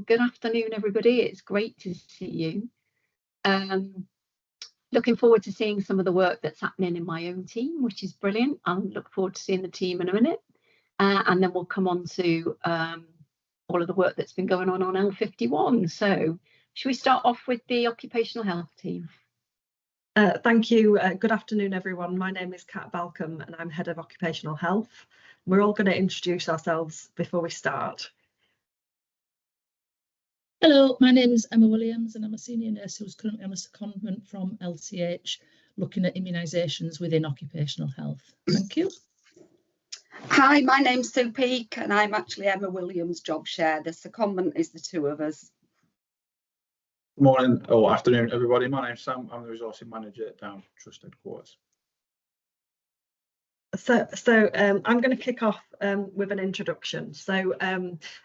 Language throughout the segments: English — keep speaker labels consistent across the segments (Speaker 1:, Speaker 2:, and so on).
Speaker 1: Good afternoon, everybody. It's great to see you. Looking forward to seeing some of the work that's happening in my own team, which is brilliant. I'll look forward to seeing the team in a minute. And then we'll come on to all of the work that's been going on L51. So should we start off with the occupational health team?
Speaker 2: Thank you. Good afternoon, everyone. My name is Kat Balcom and I'm Head of Occupational Health. We're all going to introduce ourselves before we start.
Speaker 3: Hello, my name is Emma Williams and I'm a senior nurse who's currently on a secondment from LCH looking at immunisations within occupational health. Thank you.
Speaker 4: Hi, my name's Sue Peake and I'm actually Emma Williams' job share. The secondment is the two of us.
Speaker 5: Good morning or afternoon, everybody. My name's Sam. I'm the resourcing manager down Trust Headquarters.
Speaker 2: So I'm going to kick off with an introduction. So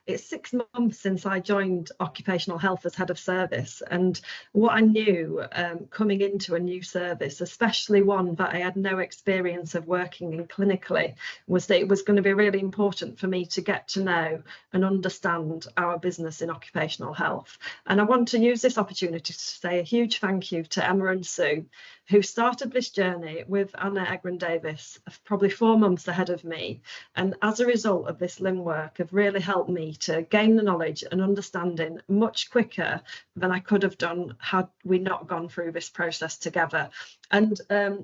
Speaker 2: it's 6 months since I joined occupational health as head of service, and what I knew coming into a new service, especially one that I had no experience of working in clinically, was that it was going to be really important for me to get to know and understand our business in occupational health. And I want to use this opportunity to say a huge thank you to Emma and Sue, who started this journey with Anna Egren-Davis probably 4 months ahead of me, and as a result of this LIM work have really helped me to gain the knowledge and understanding much quicker than I could have done had we not gone through this process together. And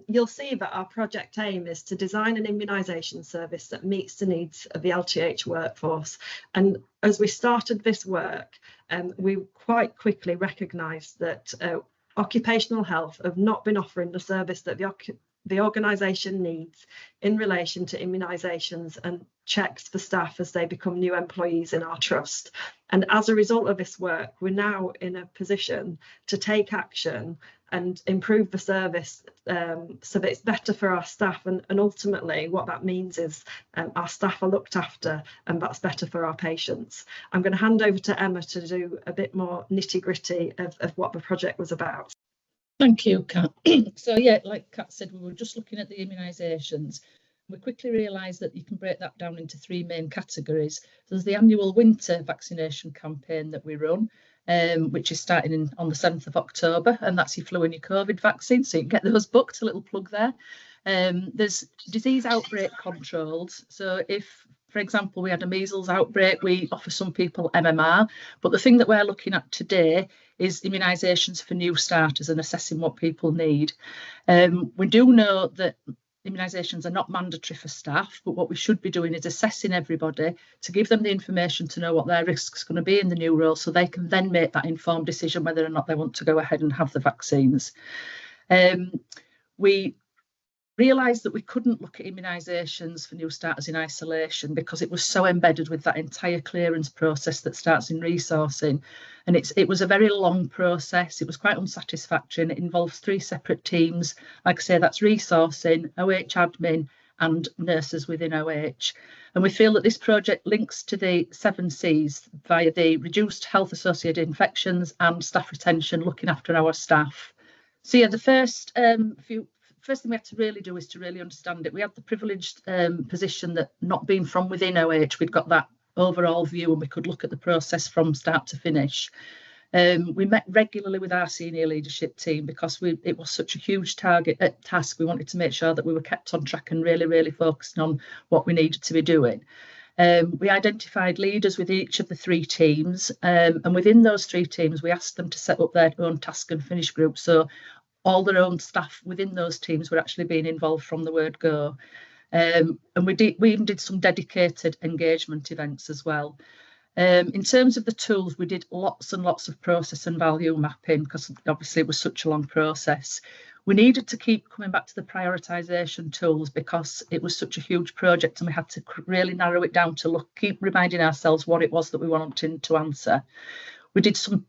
Speaker 2: you'll see that our project aim is to design an immunisation service that meets the needs of the LTH workforce. And as we started this work, we quite quickly recognised that occupational health have not been offering the service that the organisation needs in relation to immunisations and checks for staff as they become new employees in our trust. And as a result of this work, we're now in a position to take action and improve the service so that it's better for our staff, and ultimately what that means is our staff are looked after and that's better for our patients. I'm going to hand over to Emma to do a bit more nitty-gritty of what the project was about.
Speaker 3: Thank you, Kat. So yeah, like Kat said, we were just looking at the immunisations. We quickly realised that you can break that down into 3 main categories. There's the annual winter vaccination campaign that we run, which is starting on the 7th of October, and that's your flu and your COVID vaccine, so you can get those booked, a little plug there. There's disease outbreak controls. So if, for example, we had a measles outbreak, we offer some people MMR, but the thing that we're looking at today is immunisations for new starters and assessing what people need. We do know that immunisations are not mandatory for staff, but what we should be doing is assessing everybody to give them the information to know what their risk's going to be in the new role, so they can then make that informed decision whether or not they want to go ahead and have the vaccines. We realised that we couldn't look at immunisations for new starters in isolation because it was so embedded with that entire clearance process that starts in resourcing, and it was a very long process. It was quite unsatisfactory and it involves 3 separate teams. Like I say, that's resourcing, OH admin and nurses within OH, and we feel that this project links to the 7 Cs via the reduced health associated infections and staff retention, looking after our staff. So yeah, the first thing we had to really do is to really understand it. We had the privileged position that, not being from within OH, we'd got that overall view and we could look at the process from start to finish. We met regularly with our senior leadership team because it was such a huge task. We wanted to make sure that we were kept on track and really focusing on what we needed to be doing. We identified leaders with each of the 3 teams, and within those 3 teams we asked them to set up their own task and finish groups, so all their own staff within those teams were actually being involved from the word go. And we even did some dedicated engagement events as well. In terms of the tools, we did lots and lots of process and value mapping because obviously it was such a long process. We needed to keep coming back to the prioritisation tools because it was such a huge project and we had to really narrow it down to keep reminding ourselves what it was that we wanted to answer. We did some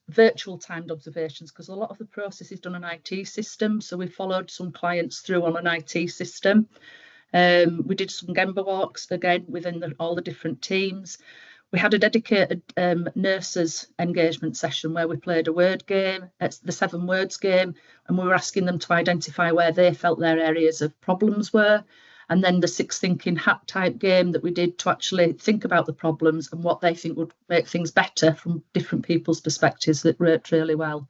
Speaker 3: virtual timed observations because a lot of the process is done on an IT system. So we followed some clients through on an IT system. We did some Gemba walks again within all the different teams. We had a dedicated nurses engagement session where we played a word game. It's the 7 words game, and we were asking them to identify where they felt their areas of problems were. and then the six thinking hat type game that we did to actually think about the problems and what they think would make things better from different people's perspectives, that worked really well.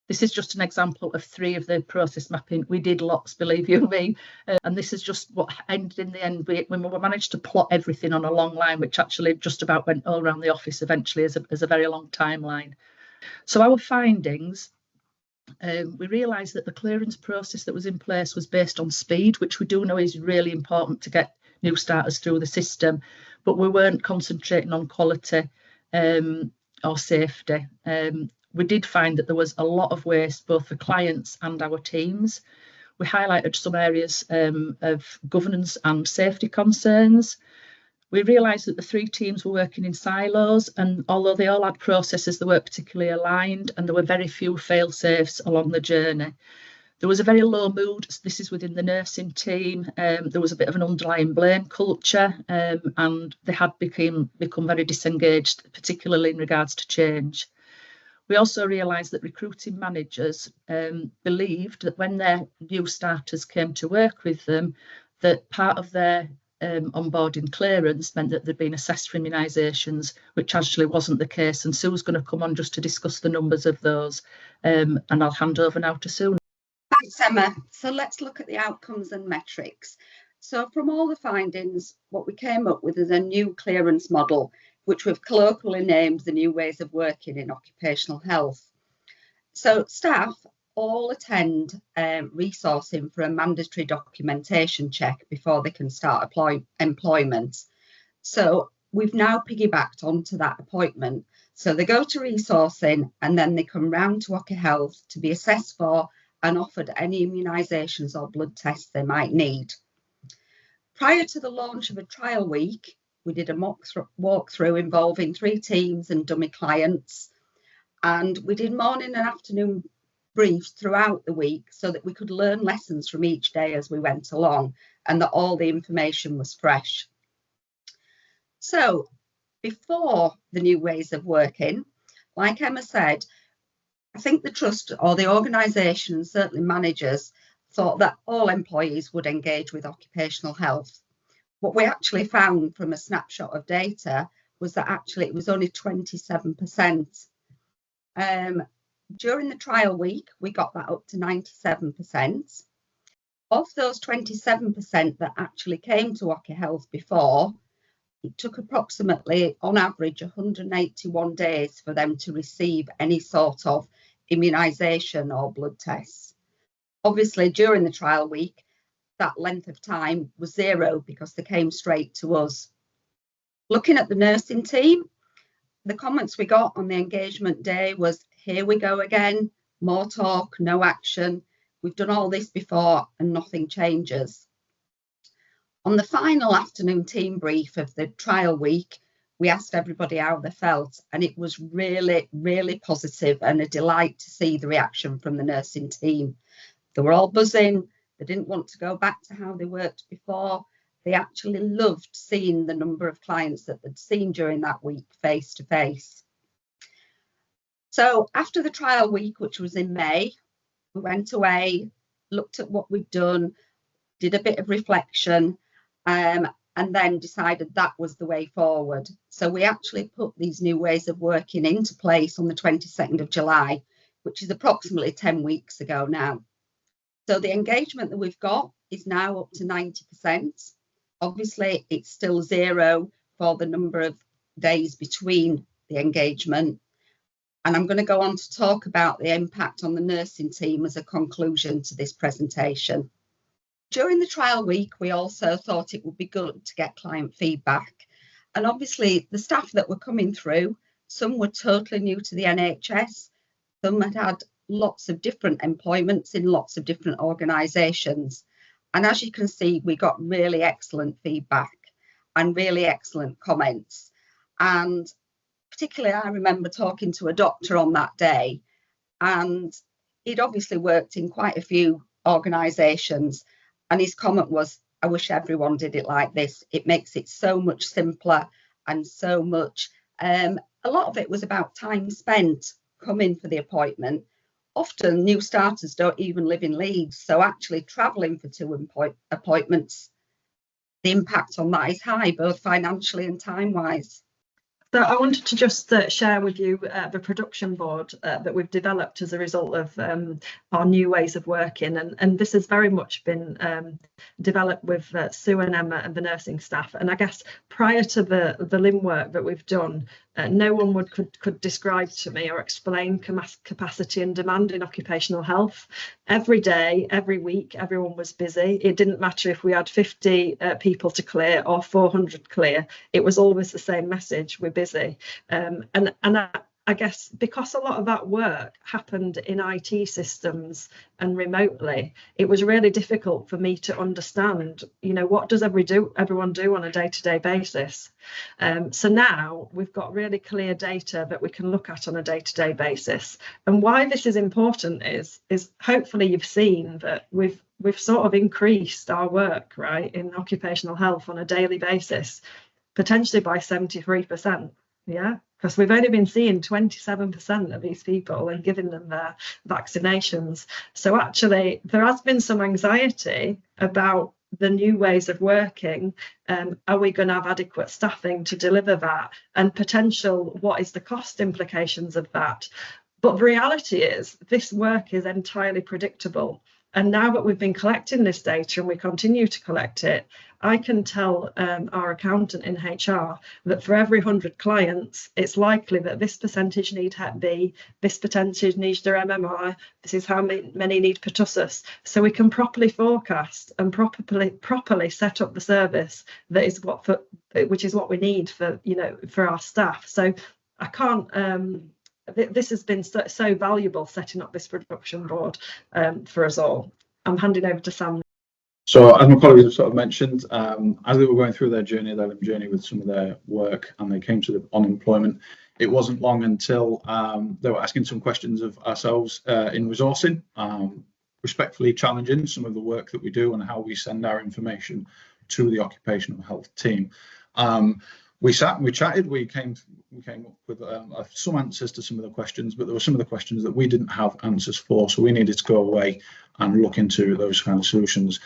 Speaker 3: This is just an example of 3 of the process mapping. We did lots, believe you me, and this is just what ended in the end. We managed to plot everything on a long line, which actually just about went all around the office eventually as a very long timeline. So our findings, we realised that the clearance process that was in place was based on speed, which we do know is really important to get new starters through the system, but we weren't concentrating on quality or safety. We did find that there was a lot of waste, both for clients and our teams. We highlighted some areas of governance and safety concerns. We realised that the 3 teams were working in silos, and although they all had processes that weren't particularly aligned, and there were very few fail-safes along the journey. There was a very low mood. This is within the nursing team. There was a bit of an underlying blame culture, and they had become very disengaged, particularly in regards to change. We also realised that recruiting managers believed that when their new starters came to work with them, that part of their onboarding clearance meant that they'd been assessed for immunisations, which actually wasn't the case. And Sue's going to come on just to discuss the numbers of those, and I'll hand over now to Sue.
Speaker 4: Thanks, Emma. So let's look at the outcomes and metrics. So from all the findings, what we came up with is a new clearance model, which we've colloquially named the new ways of working in occupational health. So staff all attend resourcing for a mandatory documentation check before they can start employment. So we've now piggybacked onto that appointment. So they go to resourcing and then they come round to Occupational Health to be assessed for and offered any immunisations or blood tests they might need. Prior to the launch of a trial week, we did a mock walkthrough involving 3 teams and dummy clients, and we did morning and afternoon briefs throughout the week so that we could learn lessons from each day as we went along, and that all the information was fresh. So before the new ways of working, like Emma said, I think the trust or the organisation, and certainly managers, thought that all employees would engage with occupational health. What we actually found from a snapshot of data was that actually it was only 27%. During the trial week, we got that up to 97%. Of those 27% that actually came to Occupational Health before, it took approximately, on average, 181 days for them to receive any sort of immunisation or blood tests. Obviously, during the trial week, that length of time was 0 because they came straight to us. Looking at the nursing team, the comments we got on the engagement day was, here we go again, more talk, no action. We've done all this before and nothing changes. On the final afternoon team brief of the trial week, we asked everybody how they felt, and it was really, really positive and a delight to see the reaction from the nursing team. They were all buzzing. They didn't want to go back to how they worked before. They actually loved seeing the number of clients that they'd seen during that week face to face. So after the trial week, which was in May, we went away, looked at what we'd done, did a bit of reflection, and then decided that was the way forward. So we actually put these new ways of working into place on the 22nd of July, which is approximately 10 weeks ago now. So the engagement that we've got is now up to 90%. Obviously, it's still 0 for the number of days between the engagement. And I'm going to go on to talk about the impact on the nursing team as a conclusion to this presentation. During the trial week, we also thought it would be good to get client feedback. And obviously, the staff that were coming through, some were totally new to the NHS, some had had lots of different employments in lots of different organisations. And as you can see, we got really excellent feedback and really excellent comments. And particularly, I remember talking to a doctor on that day, and he'd obviously worked in quite a few organisations. And his comment was, I wish everyone did it like this. It makes it so much simpler and so much. A lot of it was about time spent coming for the appointment. Often new starters don't even live in Leeds, so actually travelling for 2 appointments the impact on that is high, both financially and time-wise.
Speaker 2: So I wanted to just share with you the production board that we've developed as a result of our new ways of working, and this has very much been developed with Sue and Emma and the nursing staff. And I guess prior to the LIM work that we've done, no one could describe to me or explain capacity and demand in occupational health. Every day, every week, everyone was busy. It didn't matter if we had 50 people to clear or 400 clear. It was always the same message: we're busy. And I guess because a lot of that work happened in IT systems and remotely, it was really difficult for me to understand, what does everyone do on a day-to-day basis? So now we've got really clear data that we can look at on a day-to-day basis. And why this is important is hopefully you've seen that we've sort of increased our work, right, in occupational health on a daily basis, potentially by 73%. Yeah, because we've only been seeing 27% of these people and giving them their vaccinations. So actually, there has been some anxiety about the new ways of working. Are we going to have adequate staffing to deliver that? And potential, what is the cost implications of that? But the reality is, this work is entirely predictable. And now that we've been collecting this data and we continue to collect it, I can tell our accountant in HR that for every 100 clients, it's likely that this percentage need Hep B, this percentage needs their MMR, this is how many need pertussis. So we can properly forecast and properly set up the service that is which is what we need for our staff. So I can't. This has been so valuable, setting up this production board for us all. I'm handing over to Sam.
Speaker 5: So as my colleagues have sort of mentioned, as they were going through their LIM journey with some of their work and they came to the unemployment, it wasn't long until they were asking some questions of ourselves in resourcing, respectfully challenging some of the work that we do and how we send our information to the occupational health team. We sat and we chatted. We came up with some answers to some of the questions, but there were some of the questions that we didn't have answers for, so we needed to go away and look into those kind of solutions.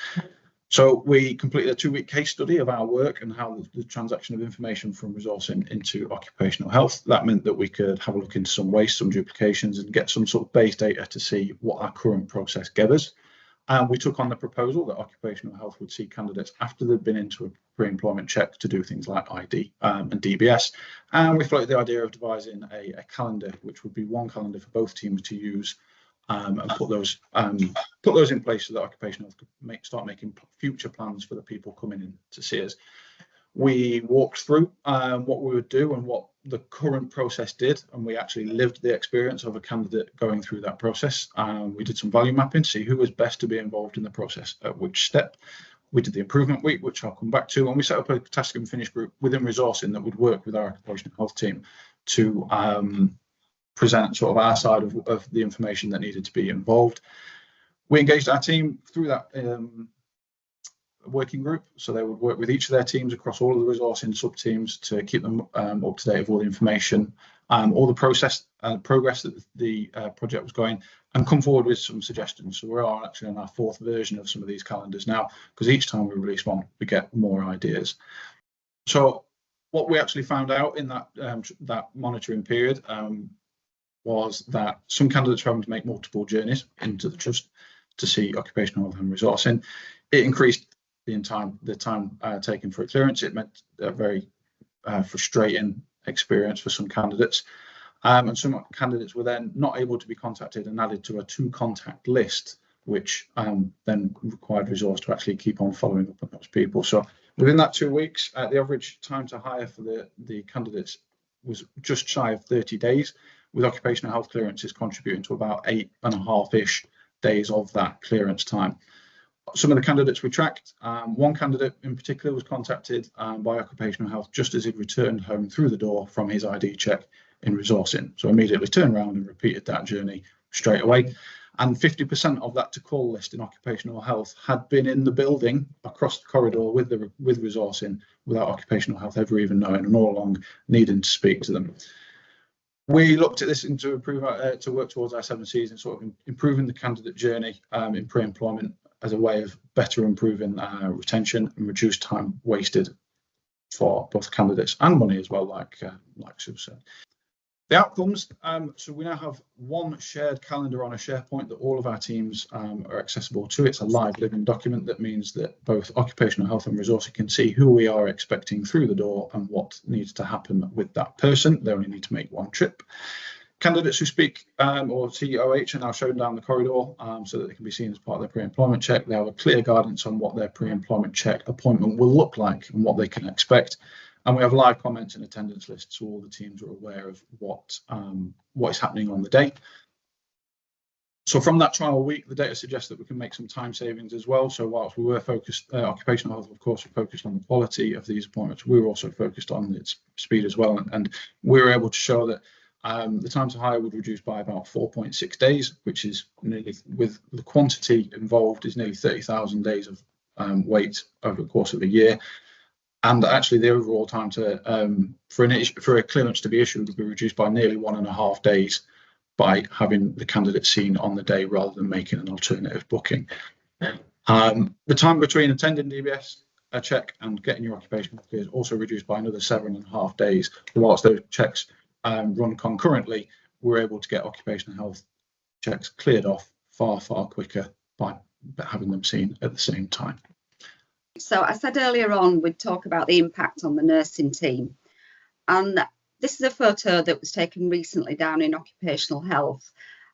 Speaker 5: So we completed a 2-week case study of our work and how the transaction of information from resourcing into occupational health. That meant that we could have a look into some waste, some duplications, and get some sort of base data to see what our current process gave us. And we took on the proposal that occupational health would see candidates after they'd been into a pre-employment check to do things like ID and DBS. And we floated the idea of devising a calendar, which would be one calendar for both teams to use and put those in place so that occupational health could start making future plans for the people coming in to see us. We walked through what we would do and what the current process did, and we actually lived the experience of a candidate going through that process. We did some value mapping to see who was best to be involved in the process at which step. We did the improvement week, which I'll come back to, and we set up a task and finish group within resourcing that would work with our occupational health team to present sort of our side of the information that needed to be involved. We engaged our team through that working group, so they would work with each of their teams across all of the resourcing sub-teams to keep them up to date with all the information, all the progress that the project was going, and come forward with some suggestions. So we are actually on our 4th version of some of these calendars now, because each time we release one, we get more ideas. So what we actually found out in that monitoring period was that some candidates were having to make multiple journeys into the trust to see occupational health and resourcing. It increased the time taken for a clearance. It meant a very frustrating experience for some candidates, and some candidates were then not able to be contacted and added to a 2-contact list, which then required resource to actually keep on following up on those people. So within that 2 weeks, the average time to hire for the candidates was just shy of 30 days, with occupational health clearances contributing to about 8.5-ish days of that clearance time. Some of the candidates we tracked, one candidate in particular was contacted by occupational health just as he'd returned home through the door from his ID check in resourcing. So immediately turned around and repeated that journey straight away. And 50% of that to call list in occupational health had been in the building across the corridor with resourcing without occupational health ever even knowing, and all along needing to speak to them. We looked at this to work towards our 7 Cs and sort of improving the candidate journey in pre-employment as a way of better improving retention and reduce time wasted for both candidates and money as well, like Sue said. The outcomes, so we now have one shared calendar on a SharePoint that all of our teams are accessible to. It's a live living document that means that both Occupational Health and Resourcing can see who we are expecting through the door and what needs to happen with that person. They only need to make one trip. Candidates who speak or COH are now shown down the corridor so that they can be seen as part of their pre-employment check. They have a clear guidance on what their pre-employment check appointment will look like and what they can expect. And we have live comments and attendance lists, so all the teams are aware of what is happening on the day. So from that trial week, the data suggests that we can make some time savings as well. So whilst we were focused, Occupational Health, of course, we focused on the quality of these appointments, we were also focused on its speed as well. And we were able to show that the time to hire would reduce by about 4.6 days, which is nearly, with the quantity involved, is nearly 30,000 days of wait over the course of a year. And actually, the overall time to for a clearance to be issued would be reduced by nearly 1.5 days by having the candidate seen on the day rather than making an alternative booking. The time between attending DBS check and getting your occupational clear is also reduced by another 7.5 days. Whilst those checks run concurrently, we're able to get occupational health checks cleared off far quicker by having them seen at the same time.
Speaker 4: So I said earlier on we'd talk about the impact on the nursing team, and this is a photo that was taken recently down in Occupational Health,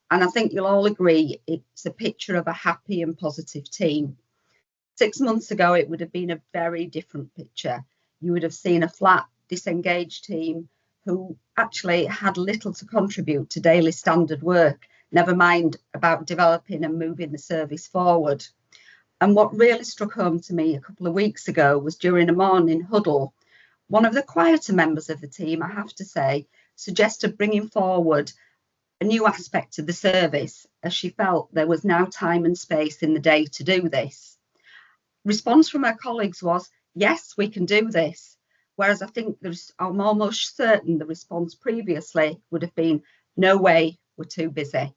Speaker 4: and I think you'll all agree it's a picture of a happy and positive team. 6 months ago it would have been a very different picture. You would have seen a flat, disengaged team who actually had little to contribute to daily standard work, never mind about developing and moving the service forward. And what really struck home to me a couple of weeks ago was during a morning huddle, one of the quieter members of the team, I have to say, suggested bringing forward a new aspect of the service, as she felt there was now time and space in the day to do this. Response from her colleagues was, yes, we can do this. Whereas I think I'm almost certain the response previously would have been, no way, we're too busy.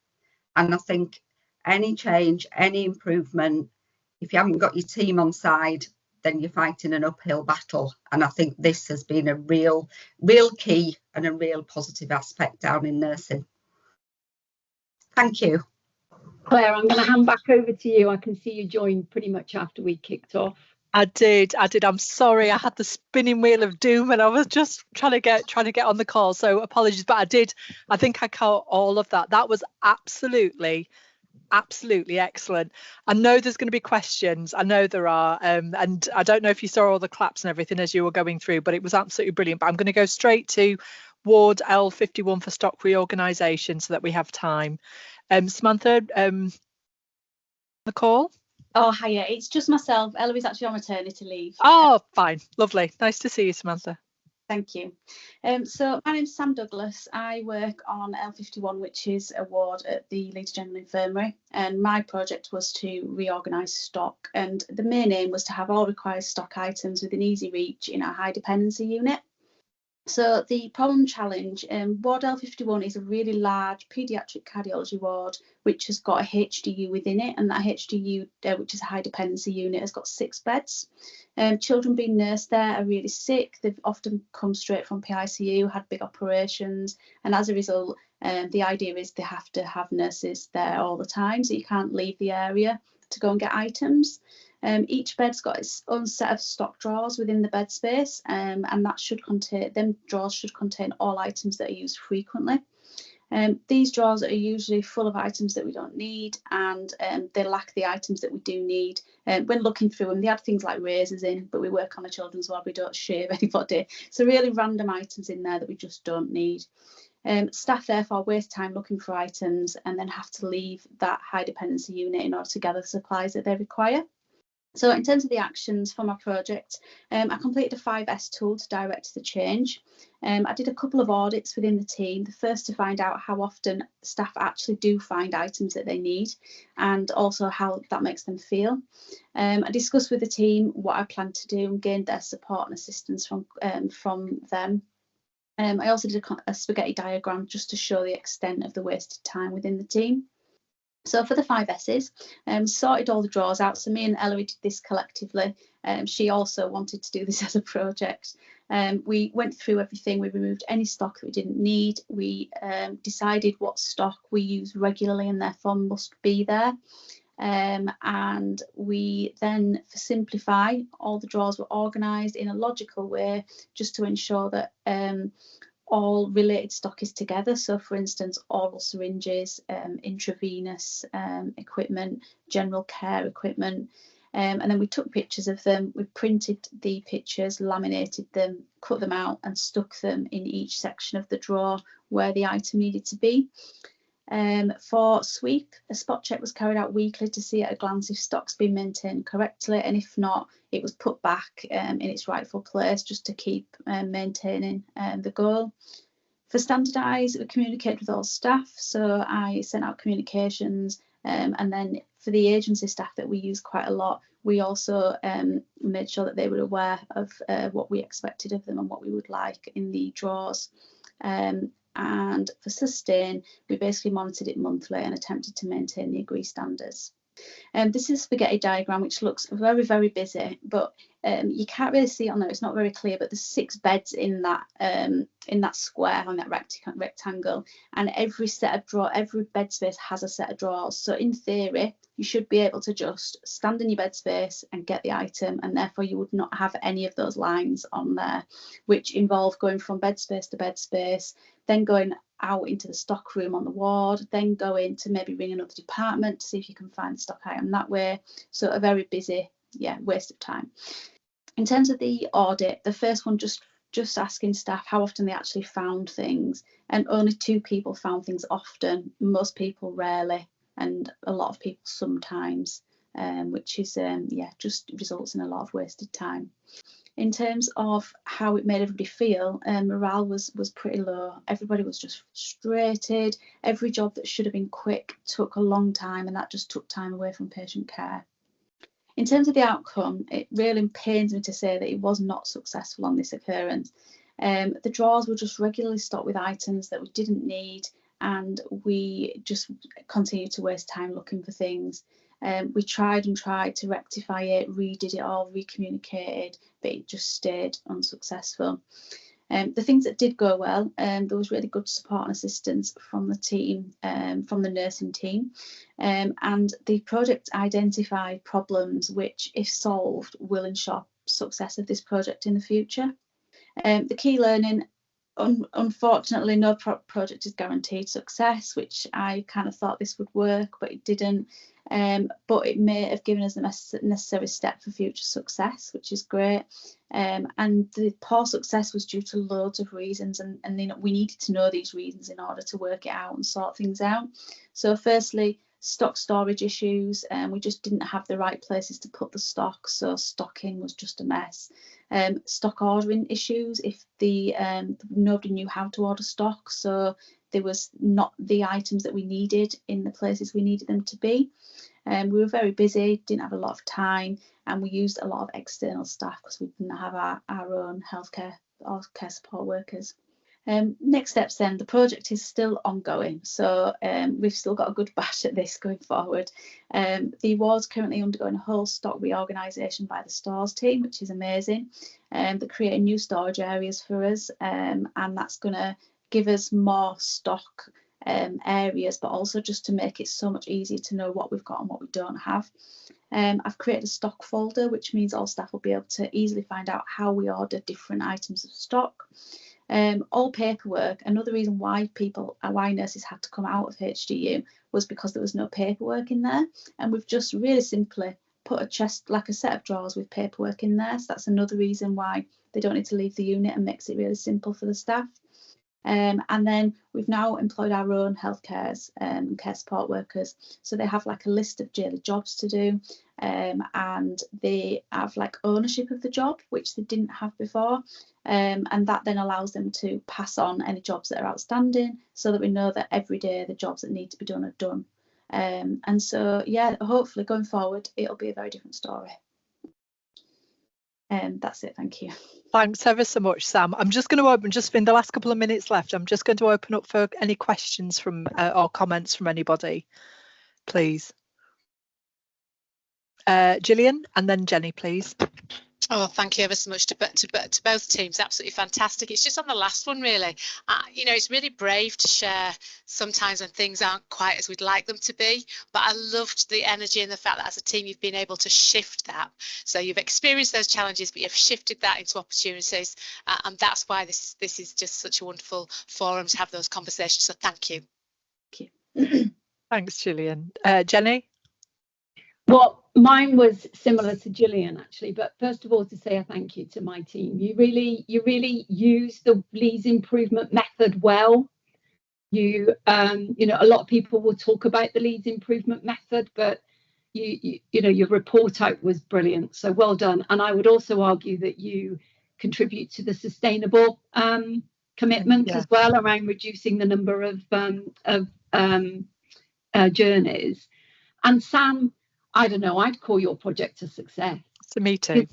Speaker 4: And I think any change, any improvement, if you haven't got your team on side, then you're fighting an uphill battle. And I think this has been a real key and a real positive aspect down in nursing. Thank you.
Speaker 1: Claire, I'm going to hand back over to you. I can see you joined pretty much after we kicked off.
Speaker 6: I did. I'm sorry. I had the spinning wheel of doom and I was just trying to get on the call. So apologies, but I did. I think I caught all of that. That was absolutely excellent. I know there's going to be questions. I know there are. And I don't know if you saw all the claps and everything as you were going through, but it was absolutely brilliant. But I'm going to go straight to Ward L51 for stock reorganisation so that we have time. Samantha, the call?
Speaker 7: Oh, hiya. It's just myself. Eloise actually on maternity leave.
Speaker 6: Oh, fine. Lovely. Nice to see you, Samantha.
Speaker 7: Thank you. So my name's Sam Douglas. I work on L51, which is a ward at the Leeds General Infirmary. And my project was to reorganise stock. And the main aim was to have all required stock items within easy reach in our high dependency unit. So the problem challenge, ward L51 is a really large paediatric cardiology ward, which has got a HDU within it, and that HDU, which is a high dependency unit, has got 6 beds. Children being nursed there are really sick. They've often come straight from PICU, had big operations, and as a result, the idea is they have to have nurses there all the time, so you can't leave the area to go and get items. Each bed's got its own set of stock drawers within the bed space, and that should contain, them drawers should contain all items that are used frequently. These drawers are usually full of items that we don't need, and they lack the items that we do need. When looking through them, they had things like razors in, but we work on a children's ward, we don't shave anybody. So really random items in there that we just don't need. Staff therefore waste time looking for items and then have to leave that high dependency unit in order to gather the supplies that they require. So in terms of the actions for my project, I completed a 5S tool to direct the change. I did a couple of audits within the team, the first to find out how often staff actually do find items that they need and also how that makes them feel. I discussed with the team what I planned to do and gained their support and assistance from them. I also did a spaghetti diagram just to show the extent of the wasted time within the team. So for the 5 S's, sorted all the drawers out. So me and Ellery did this collectively. She also wanted to do this as a project. We went through everything. We removed any stock that we didn't need. We decided what stock we use regularly and therefore must be there. And we then, for simplify, all the drawers were organised in a logical way, just to ensure that all related stock is together. So for instance, oral syringes, intravenous equipment, general care equipment, and then we took pictures of them. We printed the pictures, laminated them, cut them out and stuck them in each section of the drawer where the item needed to be. For sweep, a spot check was carried out weekly to see at a glance if stock's been maintained correctly, and if not, it was put back in its rightful place just to keep maintaining the goal. For standardise, we communicated with all staff, so I sent out communications, and then for the agency staff that we use quite a lot, we also made sure that they were aware of what we expected of them and what we would like in the drawers. And for sustain, we basically monitored it monthly and attempted to maintain the agreed standards. This is a spaghetti diagram which looks very, very busy, but you can't really see it on there. It's not very clear, but there's 6 beds in that square, on that rectangle, and every bed space has a set of drawers. So in theory, you should be able to just stand in your bed space and get the item, and therefore you would not have any of those lines on there, which involve going from bed space to bed space, then going out into the stock room on the ward, then go in to maybe ring another department to see if you can find the stock item that way. So a very busy, waste of time. In terms of the audit, the first one just asking staff how often they actually found things, and only 2 people found things often, most people rarely, and a lot of people sometimes, which is just results in a lot of wasted time. In terms of how it made everybody feel, morale was pretty low. Everybody was just frustrated. Every job that should have been quick took a long time, and that just took time away from patient care. In terms of the outcome, it really pains me to say that it was not successful on this occurrence. The drawers were just regularly stocked with items that we didn't need, and we just continued to waste time looking for things. We tried to rectify it, redid it all, recommunicated, but it just stayed unsuccessful. The things that did go well, there was really good support and assistance from the team, from the nursing team, and the project identified problems which, if solved, will ensure success of this project in the future. The key learning, unfortunately, no project is guaranteed success, which I kind of thought this would work, but it didn't. But it may have given us the necessary step for future success, which is great. And the poor success was due to loads of reasons, and we needed to know these reasons in order to work it out and sort things out. So firstly, stock storage issues, and we just didn't have the right places to put the stock, so stocking was just a mess. Stock ordering issues, if nobody knew how to order stock, so there was not the items that we needed in the places we needed them to be. We were very busy, didn't have a lot of time, and we used a lot of external staff because we didn't have our own healthcare or care support workers. Next steps then, the project is still ongoing, so we've still got a good bash at this going forward. The ward's currently undergoing a whole stock reorganisation by the stores team, which is amazing. They're creating new storage areas for us, and that's going to give us more stock areas, but also just to make it so much easier to know what we've got and what we don't have. I've created a stock folder, which means all staff will be able to easily find out how we order different items of stock. All paperwork, another reason why nurses had to come out of HDU was because there was no paperwork in there, and we've just really simply put a chest, like a set of drawers with paperwork in there, so that's another reason why they don't need to leave the unit, and makes it really simple for the staff. And then we've now employed our own healthcare and care support workers, so they have like a list of daily jobs to do, and they have like ownership of the job, which they didn't have before, and that then allows them to pass on any jobs that are outstanding, so that we know that every day the jobs that need to be done are done. And so hopefully going forward it'll be a very different story. That's it, thank you.
Speaker 6: Thanks ever so much, Sam. I'm just going to open, just in the last couple of minutes left, I'm just going to open up for any questions from or comments from anybody. please. Gillian and then Jenny, please.
Speaker 8: Oh, thank you ever so much to both teams. Absolutely fantastic. It's just on the last one, really. You know, it's really brave to share sometimes when things aren't quite as we'd like them to be. But I loved the energy and the fact that as a team you've been able to shift that. So you've experienced those challenges, but you've shifted that into opportunities, and that's why this is just such a wonderful forum to have those conversations. So thank you.
Speaker 7: Thank you.
Speaker 6: Thanks, Gillian. Jenny.
Speaker 1: Well, mine was similar to Gillian actually, but first of all to say a thank you to my team. You really use the Leeds improvement method well. You know, a lot of people will talk about the Leeds improvement method, but you know, your report out was brilliant. So well done. And I would also argue that you contribute to the sustainable commitments as well around reducing the number of journeys. And Sam, I don't know, I'd call your project a success.
Speaker 6: So me too.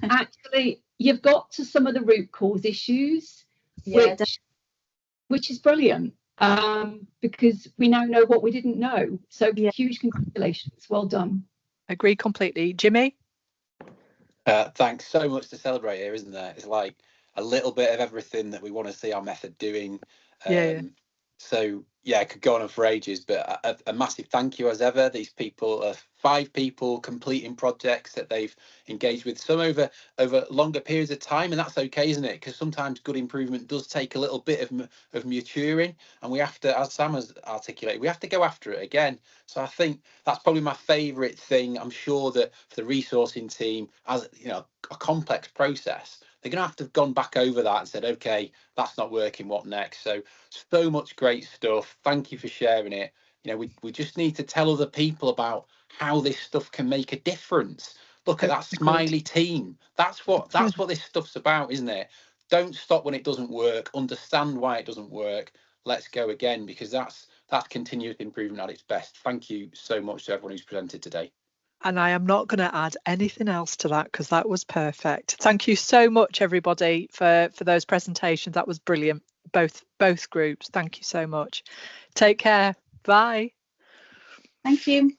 Speaker 1: Actually, you've got to some of the root cause issues, which is brilliant, because we now know what we didn't know. So huge congratulations. Well done.
Speaker 6: Agree completely. Jimmy?
Speaker 9: Thanks. So much to celebrate here, isn't there? It's like a little bit of everything that we want to see our method doing. So yeah, I could go on for ages, but a massive thank you as ever. These people are 5 people completing projects that they've engaged with, some over longer periods of time, and that's okay, isn't it? Because sometimes good improvement does take a little bit of maturing, and we have to, as Sam has articulated, we have to go after it again. So I think that's probably my favourite thing. I'm sure that for the resourcing team, as you know, a complex process, they're going to have gone back over that and said, okay, that's not working, what next? So much great stuff. Thank you for sharing it. You know, we just need to tell other people about how this stuff can make a difference. Look at that smiley team. That's what this stuff's about, isn't it? Don't stop when it doesn't work. Understand why it doesn't work. Let's go again, because that's continuous improvement at its best. Thank you so much to everyone who's presented today.
Speaker 6: And I am not going to add anything else to that because that was perfect. Thank you so much, everybody, for those presentations. That was brilliant. Both groups. Thank you so much. Take care. Bye.
Speaker 7: Thank you.